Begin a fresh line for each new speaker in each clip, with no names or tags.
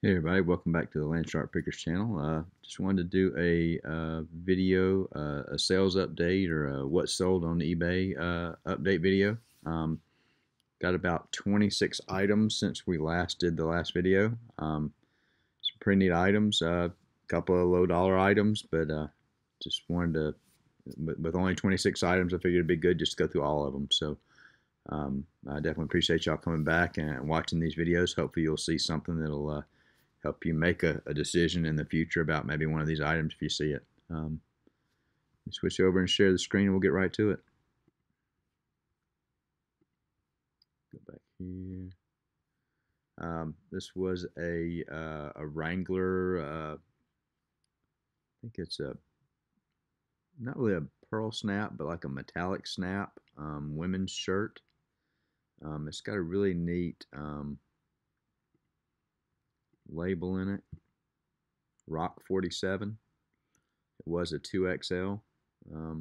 Hey everybody, welcome back to the Landshark Pickers channel. Just wanted to do a video, a sales update or a what sold on eBay update video. Got about 26 items since we last did the last video. Some pretty neat items, a couple of low dollar items, but just wanted to, with only 26 items, I figured it'd be good just to go through all of them. So I definitely appreciate y'all coming back and watching these videos. Hopefully you'll see something that'll help you make a decision in the future about maybe one of these items if you see it. Switch over and share the screen and we'll get right to it. Go back here. This was a Wrangler, I think it's not really a pearl snap, but like a metallic snap women's shirt. It's got a really neat label in it, Rock 47. It was a 2XL. I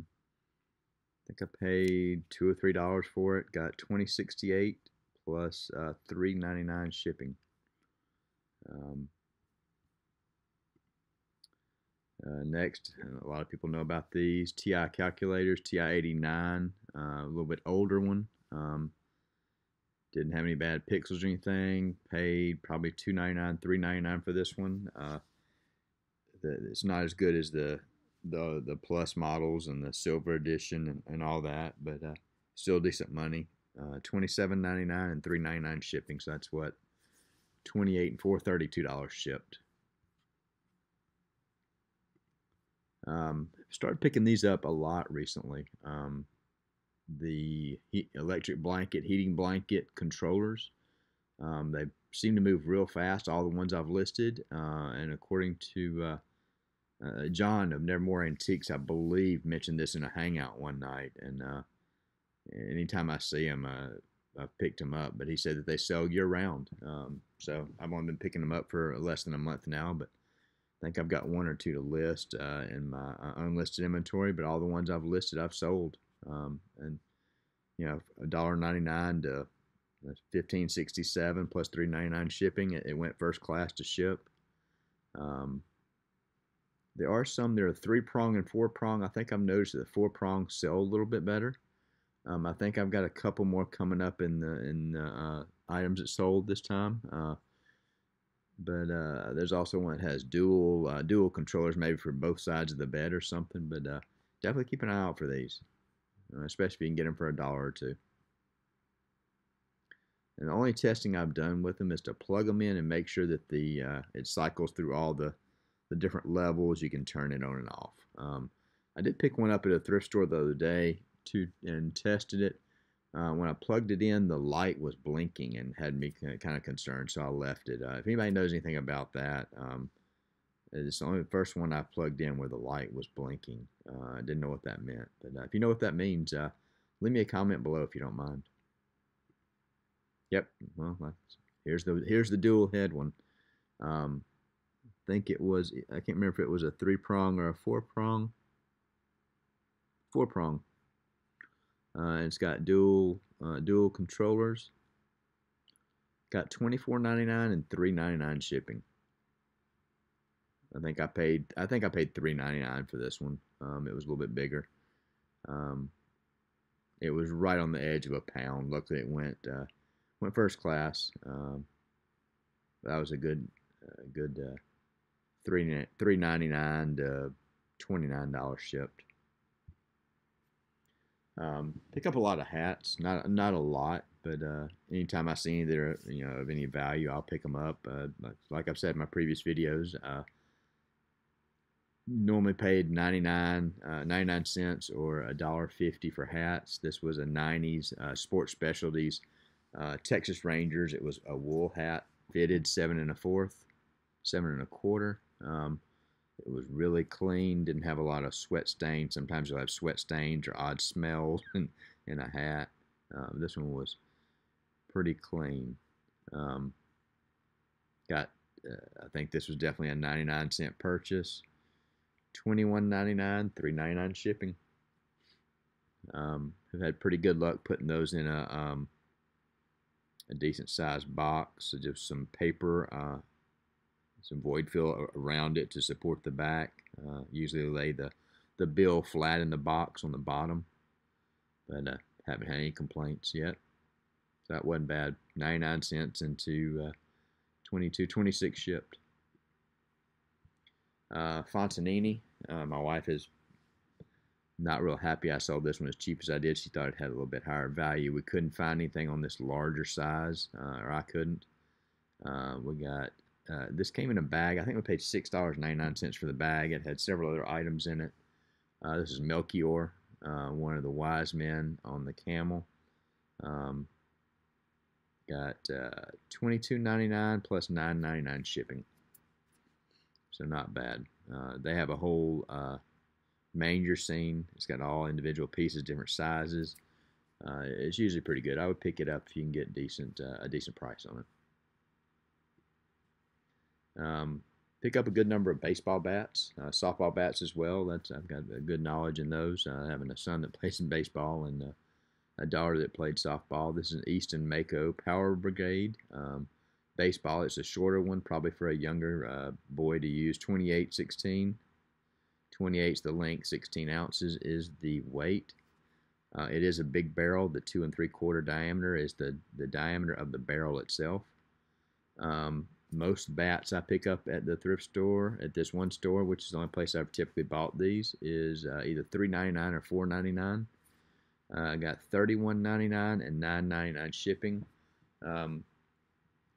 think I paid $2 or $3 for it. Got $20.68 plus $3.99 shipping. Next, a lot of people know about these TI calculators, TI-89, a little bit older one. Didn't have any bad pixels or anything. Paid probably $2.99, $3.99 for this one. It's not as good as the plus models and the silver edition and all that, but still decent money. $27.99 and $3.99 shipping, so that's what, $28 and $4.32 shipped. Started picking these up a lot recently. The electric blanket, heating blanket controllers. They seem to move real fast, all the ones I've listed. And according to John of Nevermore Antiques, I believe, mentioned this in a hangout one night. And anytime I see him, I've picked them up. But he said that they sell year round. So I've only been picking them up for less than a month now. But I think I've got one or two to list in my unlisted inventory. But all the ones I've listed, I've sold. And you know, $1.99 to $15.67 plus $3.99 shipping. It went first class to ship. There are some that are 3-prong and 4-prong. I think I've noticed that the 4-prong sell a little bit better. I think I've got a couple more coming up in the items that sold this time. But there's also one that has dual controllers, maybe for both sides of the bed or something. But definitely keep an eye out for these, especially if you can get them for $1 or $2. And the only testing I've done with them is to plug them in and make sure that it cycles through all the different levels. You can turn it on and off. I did pick one up at a thrift store the other day and tested it. When I plugged it in, the light was blinking and had me kind of concerned, so I left it. If anybody knows anything about that, it's only the first one I plugged in where the light was blinking. I didn't know what that meant, but if you know what that means, leave me a comment below if you don't mind. Yep, well, here's the dual head one. I think it was, I can't remember if it was a 3-prong or a 4-prong. 4-prong. It's got dual controllers. Got $24.99 and $3.99 shipping. I think I paid $3.99 for this one. It was a little bit bigger. It was right on the edge of a pound. Luckily, it went first class. That was a good $3.99 to $29 shipped. Pick up a lot of hats, not a lot, but anytime I see any that are of any value, I'll pick them up. Like I've said in my previous videos, normally paid 99 cents or $1.50 for hats. This was a 90s Sports Specialties Texas Rangers. It was a wool hat, fitted 7 1/4, 7 1/4. It was really clean, didn't have a lot of sweat stains. Sometimes you'll have sweat stains or odd smells in a hat. This one was pretty clean. I think this was definitely a 99-cent purchase. $21.99, $3.99 shipping. I've had pretty good luck putting those in a decent sized box. So just some paper some void fill around it to support the back. Usually lay the bill flat in the box on the bottom, but haven't had any complaints yet. So that wasn't bad. 99 cents into 22, 26 shipped. Fontanini, my wife is not real happy I sold this one as cheap as I did. She thought it had a little bit higher value. We couldn't find anything on this larger size, or I couldn't. We got this came in a bag. I think we paid $6.99 for the bag. It had several other items in it. This is Melchior, one of the wise men on the camel. Got $22.99 plus $9.99 shipping. So not bad. They have a whole manger scene. It's got all individual pieces, different sizes. It's usually pretty good. I would pick it up if you can get a decent price on it. Pick up a good number of baseball bats, softball bats as well. I've got a good knowledge in those. Having a son that plays in baseball and a daughter that played softball. This is an Easton Mako Power Brigade. Baseball, it's a shorter one, probably for a younger boy to use. 28/16. 28 is the length, 16 ounces is the weight. It is a big barrel. The 2 3/4 diameter is the diameter of the barrel itself. Most bats I pick up at the thrift store, at this one store, which is the only place I've typically bought these, is either $3.99 or $4.99. I got $31.99 and $9.99 shipping.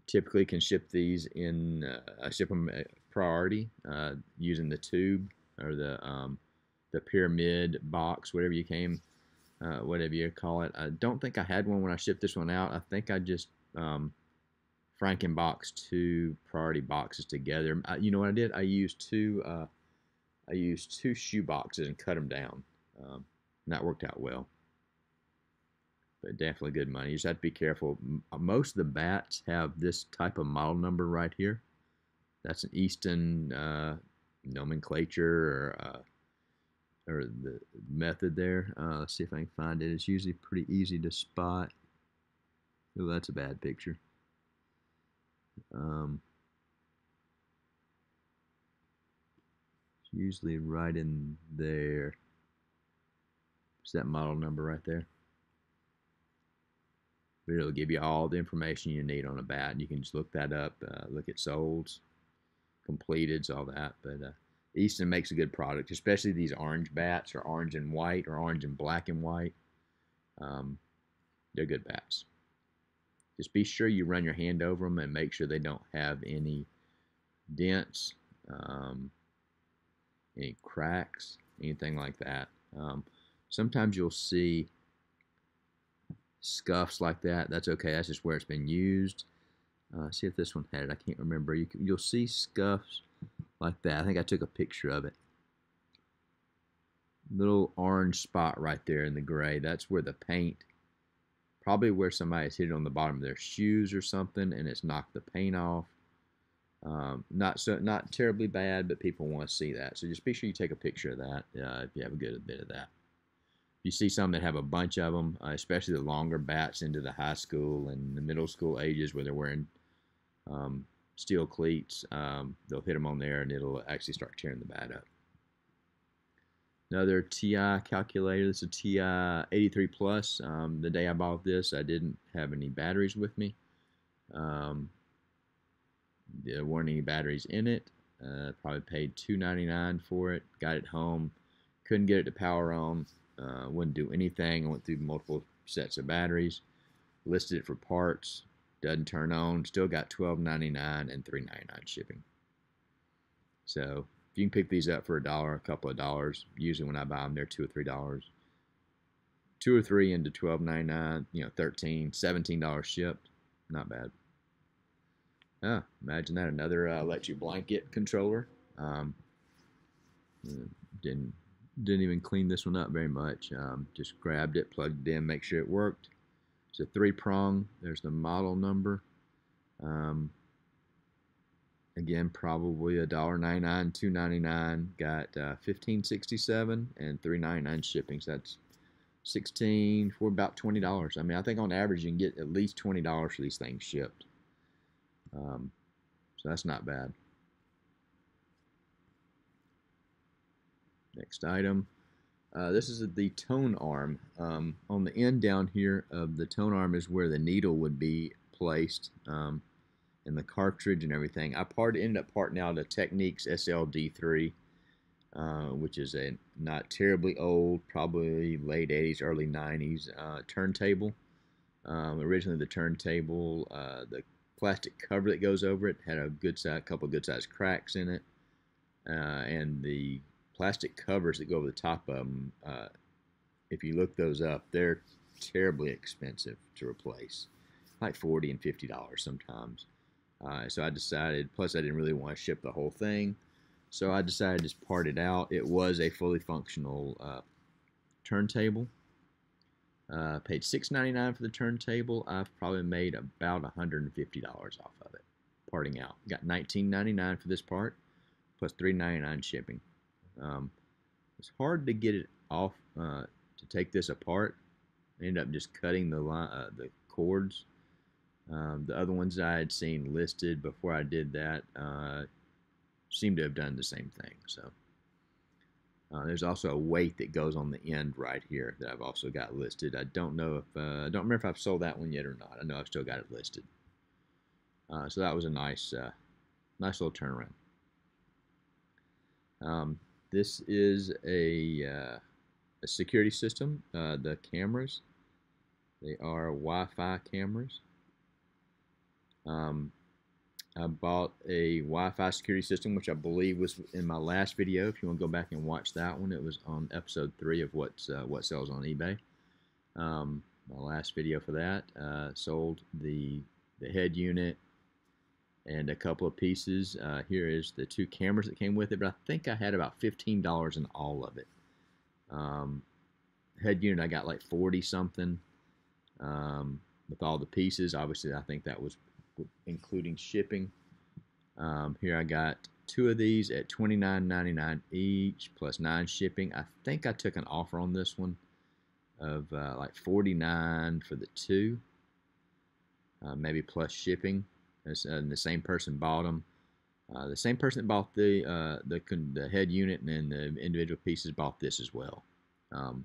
Typically can ship these in, I ship them priority using the tube or the pyramid box, whatever you call it. I don't think I had one when I shipped this one out. I think I just Frankenbox 2 priority boxes together. You know what I did? I used two shoe boxes and cut them down. And that worked out well. But definitely good money. You just have to be careful. Most of the bats have this type of model number right here. That's an Easton nomenclature or the method there. Let's see if I can find it. It's usually pretty easy to spot. Oh, that's a bad picture. It's usually right in there. It's that model number right there. But it'll give you all the information you need on a bat. And you can just look that up, look at solds, completeds, all that. But Easton makes a good product, especially these orange bats, or orange and white, or orange and black and white. They're good bats. Just be sure you run your hand over them and make sure they don't have any dents, any cracks, anything like that. Sometimes you'll see scuffs like that. That's okay. That's just where it's been used. See if this one had it. I can't remember. You'll see scuffs like that. I think I took a picture of it. Little orange spot right there in the gray. That's where the paint, probably where somebody's hit it on the bottom of their shoes or something, and it's knocked the paint off. Not terribly bad, but people want to see that. So just be sure you take a picture of that if you have a good bit of that. You see some that have a bunch of them, especially the longer bats into the high school and the middle school ages where they're wearing steel cleats. They'll hit them on there and it'll actually start tearing the bat up. Another TI calculator. This is a TI 83 Plus. The day I bought this, I didn't have any batteries with me. There weren't any batteries in it. Probably paid $2.99 for it. Got it home. Couldn't get it to power on. Wouldn't do anything. I went through multiple sets of batteries. Listed it for parts. Doesn't turn on. Still got $12.99 and $3.99 shipping. So if you can pick these up for $1, a couple of dollars. Usually when I buy them, they're $2 or $3. 2 or 3 into $12.99. $13, $17 shipped. Not bad. Imagine that. Another electric blanket controller. Didn't even clean this one up very much. Just grabbed it, plugged it in, make sure it worked. It's a 3-prong. There's the model number. Again, probably $1.99, $2.99. Got $15.67 and $3.99 shipping. So that's $16 for about $20. I mean, I think on average you can get at least $20 for these things shipped. So that's not bad. Next item. This is the tone arm. On the end down here of the tone arm is where the needle would be placed, and the cartridge and everything. I ended up parting out a Technics SLD3, which is a not terribly old, probably late 80s, early 90s turntable. Originally the turntable, the plastic cover that goes over it had a couple good sized cracks in it, and the plastic covers that go over the top of them, if you look those up, they're terribly expensive to replace, like $40 and $50 sometimes. So I decided, plus I didn't really want to ship the whole thing, so I decided to just part it out. It was a fully functional turntable. Paid $6.99 for the turntable. I've probably made about $150 off of it, parting out. Got $19.99 for this part, plus $3.99 shipping. It's hard to get it off, to take this apart. I ended up just cutting the cords. The other ones I had seen listed before I did that seemed to have done the same thing. So there's also a weight that goes on the end right here that I've also got listed. I don't know if I don't remember if I've sold that one yet or not. I know I've still got it listed. So that was a nice little turnaround. This is a security system. The cameras, they are Wi-Fi cameras. I bought a Wi-Fi security system, which I believe was in my last video. If you want to go back and watch that one, it was on episode 3 of what sells on eBay. My last video for that, sold the head unit and a couple of pieces. Here is the 2 cameras that came with it, but I think I had about $15 in all of it. Head unit I got like 40 something with all the pieces. Obviously, I think that was including shipping. Here I got 2 of these at $29.99 each plus 9 shipping. I think I took an offer on this one of like $49 for the 2, maybe plus shipping. And the same person bought them. The same person that bought the head unit and then the individual pieces bought this as well. So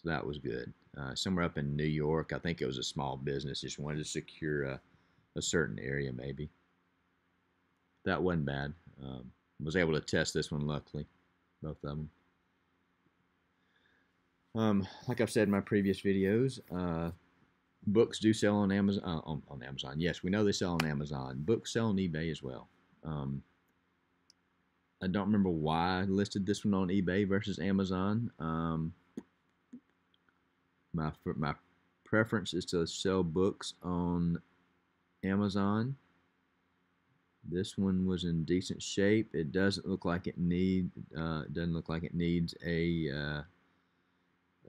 that was good. Somewhere up in New York, I think it was a small business, just wanted to secure a certain area maybe. That wasn't bad. Was able to test this one, luckily, both of them. Like I've said in my previous videos, books do sell on Amazon. On Amazon, yes, we know they sell on Amazon. Books sell on eBay as well. I don't remember why I listed this one on eBay versus Amazon. My preference is to sell books on Amazon. This one was in decent shape. It doesn't look like it needs a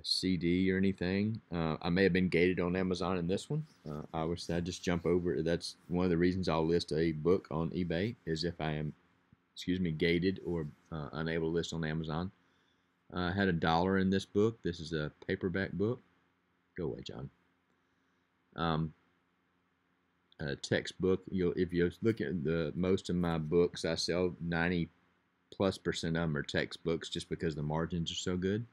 CD or anything. I may have been gated on Amazon in this one. Obviously, I just jump over. That's one of the reasons I'll list a book on eBay, is if I am, gated or unable to list on Amazon. I had $1 in this book. This is a paperback book. Go away, John. A textbook. If you look at most of my books, I sell 90+% of them are textbooks, just because the margins are so good.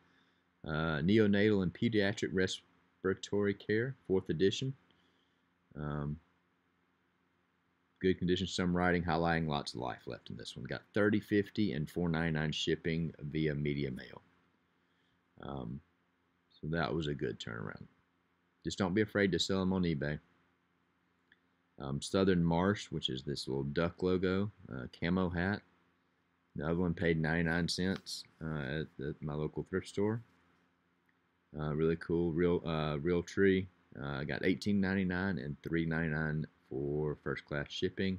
Neonatal and Pediatric Respiratory Care, 4th edition. Good condition, some writing, highlighting, lots of life left in this one. Got $30, $50, and $4.99 shipping via Media Mail. So that was a good turnaround. Just don't be afraid to sell them on eBay. Southern Marsh, which is this little duck logo, camo hat. The other one paid 99 cents at my local thrift store. Really cool, real tree. I got $18.99 and $3.99 for first class shipping.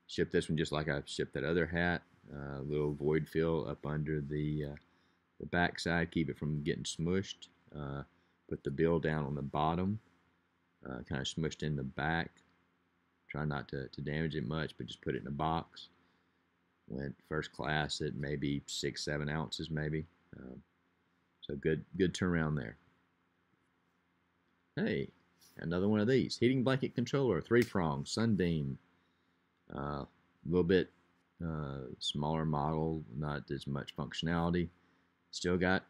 Shipped this one just like I shipped that other hat. Little void fill up under the back side, keep it from getting smushed. Put the bill down on the bottom, kind of smushed in the back. Try not to damage it much, but just put it in a box. Went first class at maybe 6-7 ounces maybe. So good turnaround there. Hey, another one of these. Heating blanket controller, 3-prong, Sunbeam. A little bit smaller model, not as much functionality. Still got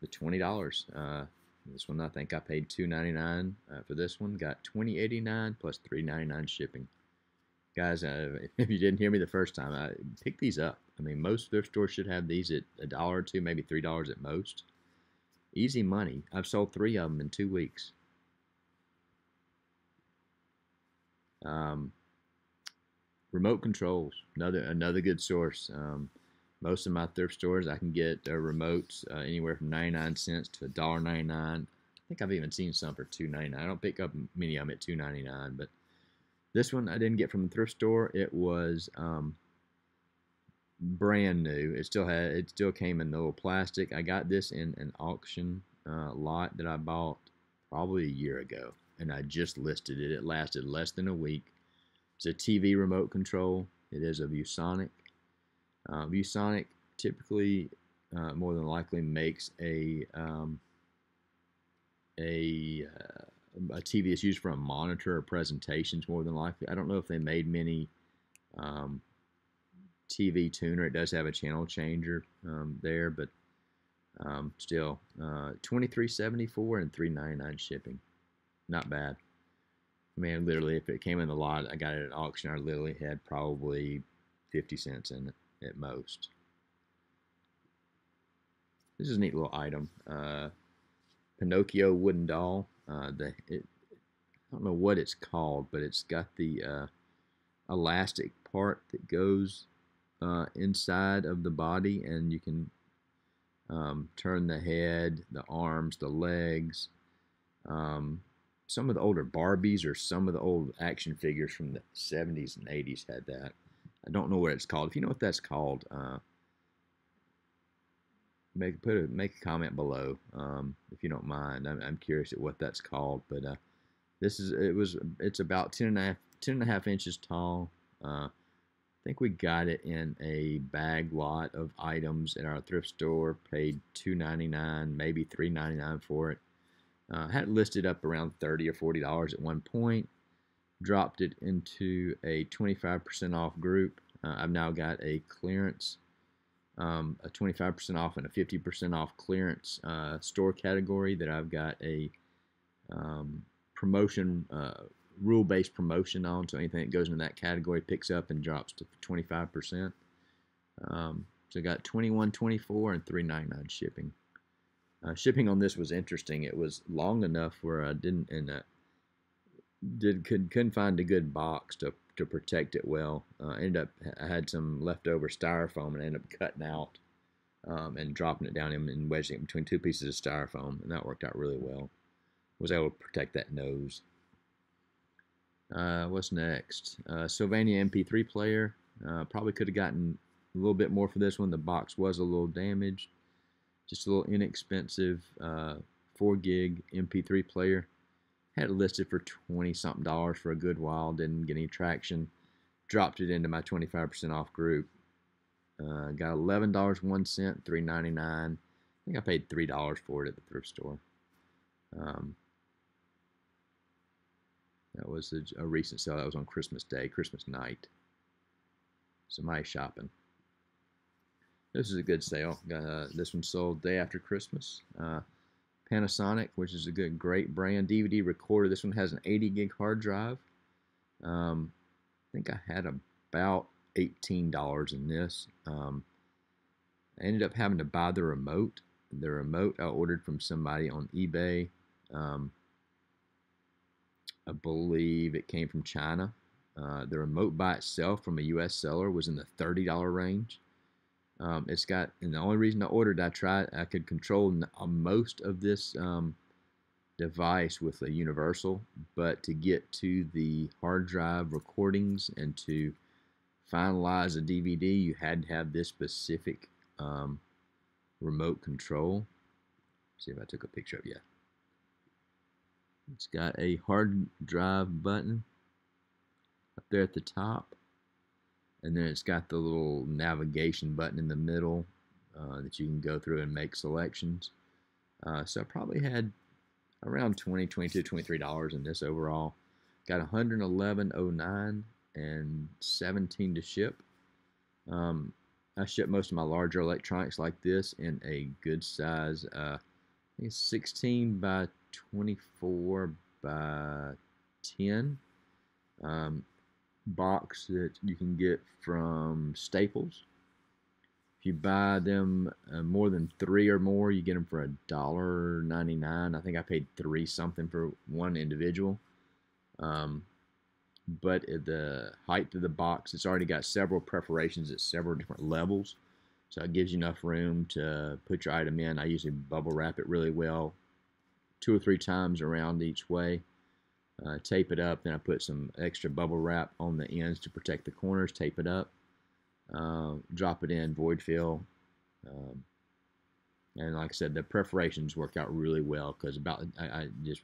the $20. This one I think I paid $2.99 for this one. Got $20.89 plus $3.99 shipping. Guys, if you didn't hear me the first time, pick these up. I mean, most thrift stores should have these at $1 or $2, maybe $3 at most. Easy money. I've sold 3 of them in 2 weeks. Remote controls, another good source. Most of my thrift stores, I can get remotes anywhere from 99 cents to $1.99. I think I've even seen some for $2.99. I don't pick up many of them at $2.99, but this one I didn't get from the thrift store. It was brand new. It still came in the little plastic. I got this in an auction lot that I bought probably a year ago, and I just listed it. It lasted less than a week. It's a TV remote control. It is a ViewSonic. ViewSonic typically, more than likely, makes a TV that's used for a monitor or presentations. More than likely, I don't know if they made many TV tuner. It does have a channel changer there, but still, $23.74 and $3.99 shipping. Not bad. I mean, literally, if it came in the lot, I got it at auction. I literally had probably 50 cents in it at most. This is a neat little item. Pinocchio wooden doll. I don't know what it's called, but it's got the elastic part that goes inside of the body, and you can turn the head, the arms, the legs. Some of the older Barbies or some of the old action figures from the 70s and 80s had that. I don't know what it's called. If you know what that's called, make a comment below if you don't mind. I'm curious at what that's called. But it's about 10.5 inches tall. I think we got it in a bag lot of items at our thrift store. Paid $2.99, maybe $3.99 for it. Had it listed up around $30 or $40 at one point. Dropped it into a 25% off group. I've now got a clearance, a 25% off and a 50% off clearance store category that I've got a promotion, rule-based promotion on. So anything that goes into that category picks up and drops to 25%. So I got $21.24 and $3.99 shipping. Shipping on this was interesting. It was long enough where I couldn't find a good box to protect it well. I had some leftover styrofoam and ended up cutting out and dropping it down and wedging it between 2 pieces of styrofoam, and that worked out really well. Was able to protect that nose. What's next? Sylvania MP3 player. Probably could have gotten a little bit more for this one. The box was a little damaged. Just a little inexpensive 4 gig MP3 player. Had it listed for $20-something for a good while. Didn't get any traction. Dropped it into my 25% off group. Got $11.01, $3.99. I think I paid $3 for it at the thrift store. That was a recent sale. That was on Christmas Day, Christmas night. Somebody shopping. This is a good sale. This one sold day after Christmas. Panasonic, which is a great brand. DVD recorder. This one has an 80 gig hard drive. I think I had about $18 in this. I ended up having to buy the remote. The remote I ordered from somebody on eBay. I believe it came from China. The remote by itself from a U.S. seller was in the $30 range. It's got, and the only reason I ordered, I could control most of this device with a universal, but to get to the hard drive recordings and to finalize a DVD, you had to have this specific remote control. Let's see if I took a picture of it yet. It's got a hard drive button up there at the top. And then it's got the little navigation button in the middle that you can go through and make selections. So I probably had around $20, $22, $23 in this overall. Got $111.09 and $17 to ship. I ship most of my larger electronics like this in a good size. I think it's 16 by 24 by 10 um, box that you can get from Staples. If you buy them more than 3 or more, you get them for $1.99. I think I paid 3 something for one individual. But at the height of the box, it's already got several perforations at several different levels. So it gives you enough room to put your item in. I usually bubble wrap it really well, 2 or 3 times around each way. Tape it up, then I put some extra bubble wrap on the ends to protect the corners, tape it up, drop it in, void fill. And like I said, the perforations work out really well because I just,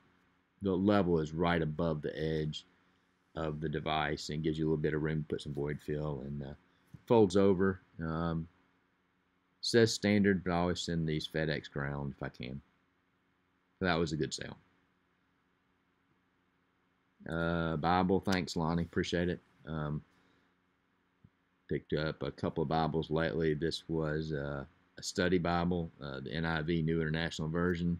the level is right above the edge of the device and gives you a little bit of room to put some void fill, and folds over. Says standard, but I always send these FedEx ground if I can. So that was a good sale. Bible, thanks Lonnie, appreciate it. Picked up a couple of Bibles lately. This was a study Bible, the NIV New International Version.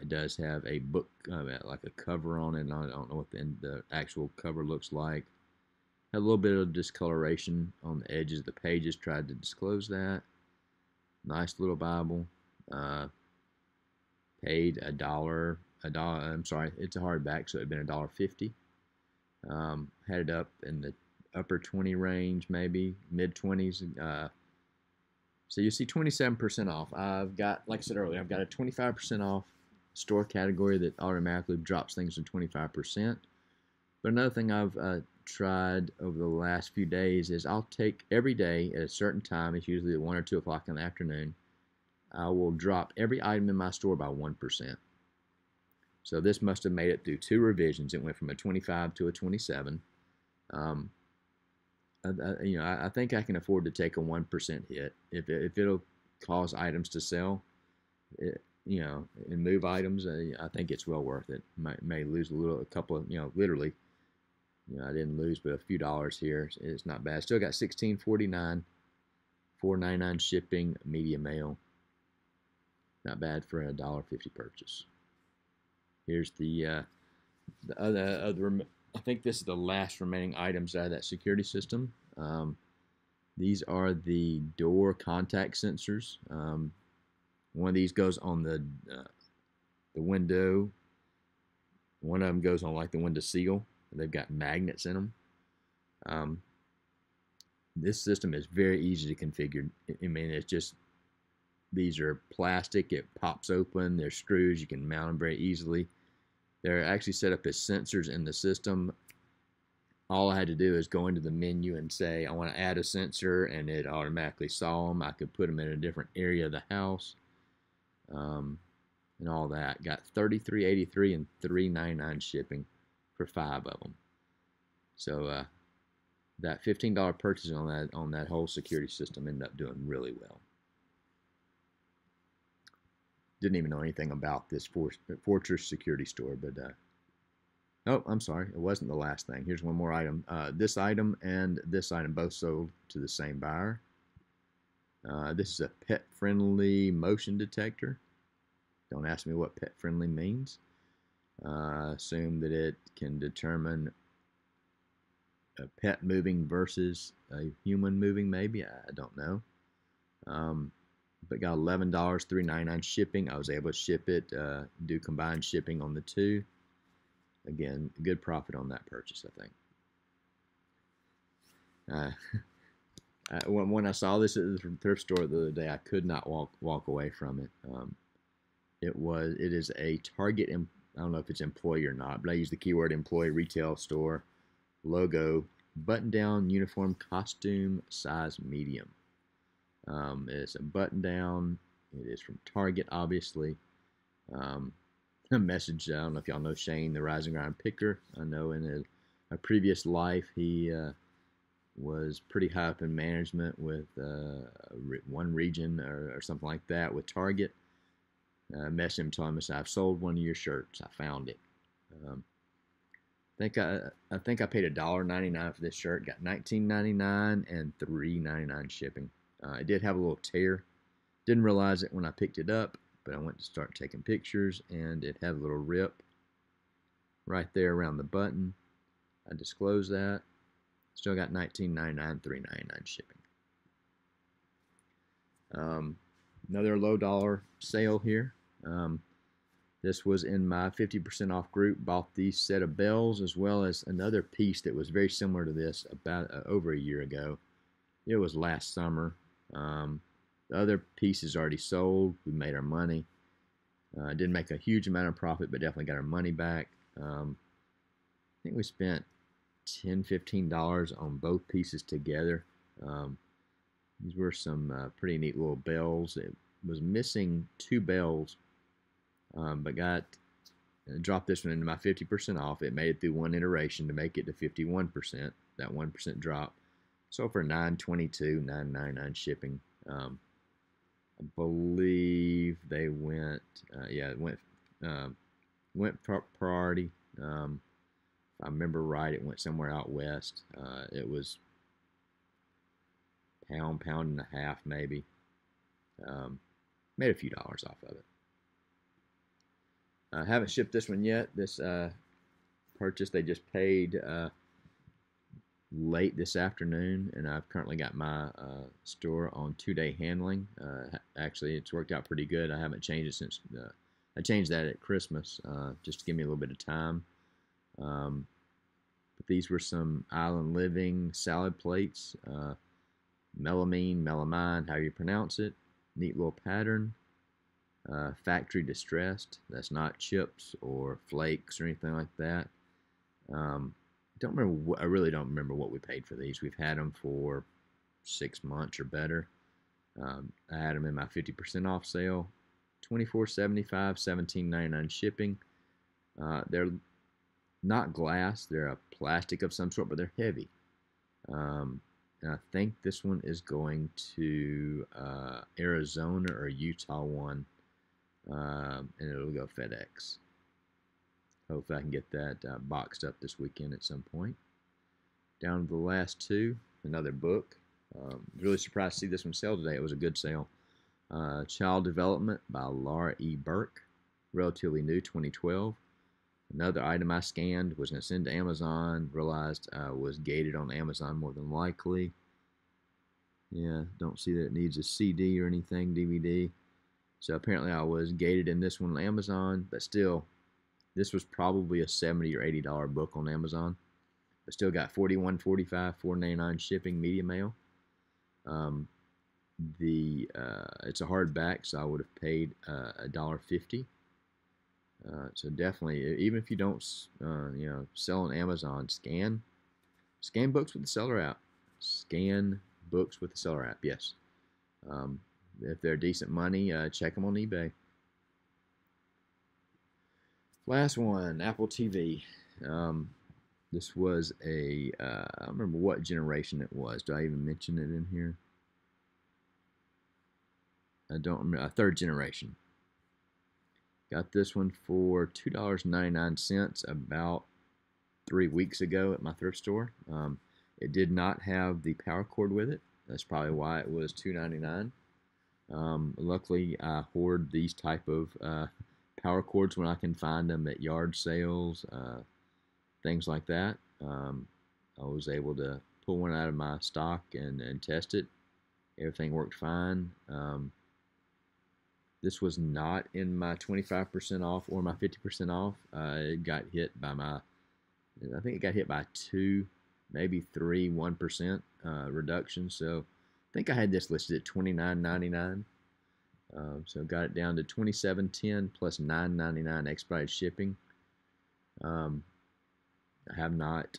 It does have a book, like a cover on it. I don't know what the actual cover looks like. Had a little bit of discoloration on the edges of the pages. Tried to disclose that. Nice little Bible. Paid a dollar. I'm sorry, it's a hardback, so it'd been $1.50. Had it up in the upper 20 range, maybe mid 20s. So you see 27% off. I've got, like I said earlier, I've got a 25% off store category that automatically drops things to 25%. But another thing I've tried over the last few days is I'll take every day at a certain time, it's usually at 1 or 2 o'clock in the afternoon, I will drop every item in my store by 1%. So this must have made it through 2 revisions. It went from a 25 to a 27. I think I can afford to take a 1% hit if it'll cause items to sell, and move items. I think it's well worth it. May lose a couple of, literally, I didn't lose but a few dollars here. It's not bad. Still got $16.49, $4.99 shipping, media mail. Not bad for a $1.50 purchase. Here's the other. I think this is the last remaining items out of that security system. These are the door contact sensors. One of these goes on the window. One of them goes on like the window seal. They've got magnets in them. This system is very easy to configure. I mean, it's just, these are plastic. It pops open. There's screws. You can mount them very easily. They're actually set up as sensors in the system. All I had to do is go into the menu and say, I want to add a sensor, and it automatically saw them. I could put them in a different area of the house, and all that. Got $33.83 and $3.99 shipping for 5 of them. So that $15 purchase on that whole security system ended up doing really well. Didn't even know anything about this Fortress security store, but oh, I'm sorry, it wasn't the last thing. Here's one more item. This item and this item both sold to the same buyer. This is a pet-friendly motion detector. Don't ask me what pet-friendly means. Assume that it can determine a pet moving versus a human moving, maybe. I don't know. But got $11, $3.99 shipping. I was able to ship it, do combined shipping on the 2. Again, good profit on that purchase, I think. When I saw this at the thrift store the other day, I could not walk away from it. It is a Target, I don't know if it's employee or not, but I use the keyword employee retail store logo, button-down uniform costume, size medium. It's a button-down. It is from Target, obviously. A message, I don't know if y'all know Shane, the Rising Ground Picker. I know in a previous life he was pretty high up in management with one region or something like that with Target. Messaged him, telling us, I've sold one of your shirts. I found it. I think I paid $1.99 for this shirt. Got $19.99 and $3.99 shipping. It did have a little tear. Didn't realize it when I picked it up, but I went to start taking pictures, and it had a little rip right there around the button. I disclosed that. Still got $19.99, $3.99 shipping. Another low dollar sale here. This was in my 50% off group. Bought these set of bells as well as another piece that was very similar to this about over a year ago. It was last summer. The other piece is already sold. We made our money. Didn't make a huge amount of profit, but definitely got our money back. I think we spent $10, $15 on both pieces together. These were some pretty neat little bells. It was missing 2 bells, but dropped this one into my 50% off. It made it through one iteration to make it to 51%. That 1% drop. So for $9.22, $9.99 shipping. I believe they went, it went priority. If I remember right, it went somewhere out west. It was pound and a half maybe. Made a few dollars off of it. I haven't shipped this one yet. This purchase they just paid late this afternoon, and I've currently got my store on 2-day handling. Actually, it's worked out pretty good. I haven't changed it since I changed that at Christmas, just to give me a little bit of time. But these were some Island Living salad plates, melamine, how you pronounce it. Neat little pattern. Factory distressed. That's not chips or flakes or anything like that. Don't remember. I really don't remember what we paid for these. We've had them for 6 months or better. I had them in my 50% off sale, $24.75, $17.99 shipping. They're not glass. They're a plastic of some sort, but they're heavy. And I think this one is going to Arizona or Utah one, and it'll go FedEx. Hopefully I can get that boxed up this weekend at some point. Down to the last 2, another book. Really surprised to see this one sell today. It was a good sale. Child Development by Laura E. Burke. Relatively new, 2012. Another item I scanned, was going to send to Amazon. Realized I was gated on Amazon more than likely. Yeah, don't see that it needs a CD or anything, DVD. So apparently I was gated in this one on Amazon, but still, this was probably a $70 or $80 book on Amazon. But still got $41, $45, $4.99 shipping, media mail. It's a hardback, so I would have paid $1.50. So definitely, even if you don't, sell on Amazon, scan books with the seller app. Scan books with the seller app. Yes. If they're decent money, check them on eBay. Last one, Apple TV. This was I don't remember what generation it was. Do I even mention it in here? I don't remember. 3rd generation. Got this one for $2.99 about 3 weeks ago at my thrift store. It did not have the power cord with it. That's probably why it was $2.99. Luckily, I hoard these type of power cords when I can find them at yard sales, things like that. I was able to pull one out of my stock and test it. Everything worked fine. This was not in my 25% off or my 50% off. It got hit by I think it got hit by 2, maybe 3, 1% reduction. So I think I had this listed at $29.99. So got it down to $27.10 plus $9.99 expedited shipping. I have not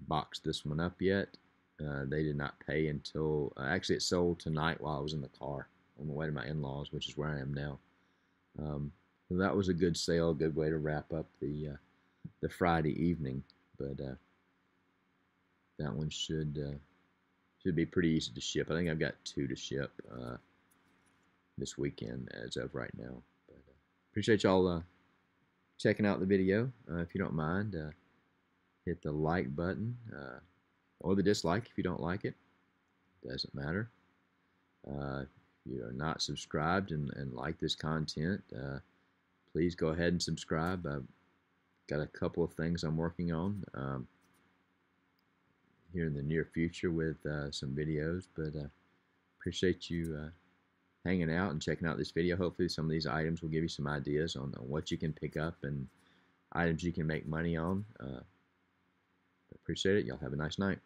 boxed this one up yet. They did not pay until actually it sold tonight while I was in the car on the way to my in-laws, which is where I am now. So that was a good sale, good way to wrap up the Friday evening. But that one should be pretty easy to ship. I think I've got 2 to ship this weekend as of right now. But appreciate y'all checking out the video. If you don't mind, hit the like button or the dislike if you don't like it. Doesn't matter. If you are not subscribed and like this content, please go ahead and subscribe. I've got a couple of things I'm working on here in the near future with some videos, but appreciate you hanging out and checking out this video. Hopefully some of these items will give you some ideas on what you can pick up and items you can make money on. Appreciate it. Y'all have a nice night.